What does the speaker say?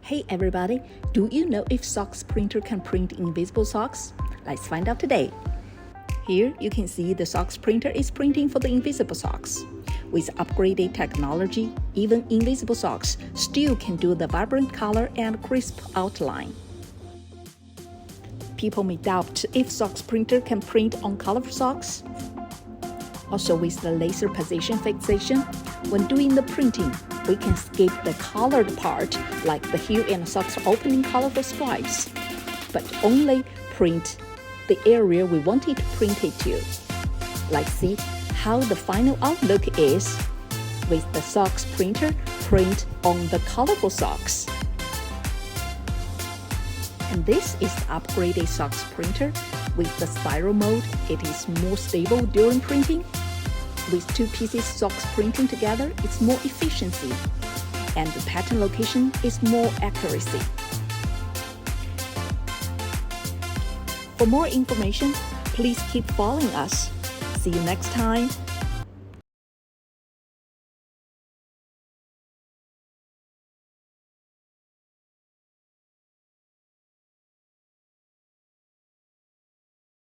Hey everybody, do you know if socks printer can print invisible socks? Let's find out today. Here you can see the socks printer is printing for the invisible socks. With upgraded technology, even invisible socks still can do the vibrant color and crisp outline. People may doubt if socks printer can print on colorful socks. Also, with the laser position fixation, when doing the printing, we can skip the colored part like the heel and socks opening colorful stripes, but only print the area we want it to print it to. Let's see how the final outlook is with the socks printer print on the colorful socks. And this is the upgraded socks printer. With the spiral mode, it is more stable during printing. With two pieces socks printing together, it's more efficiency, and the pattern location is more accuracy. For more information, please keep following us. See you next time.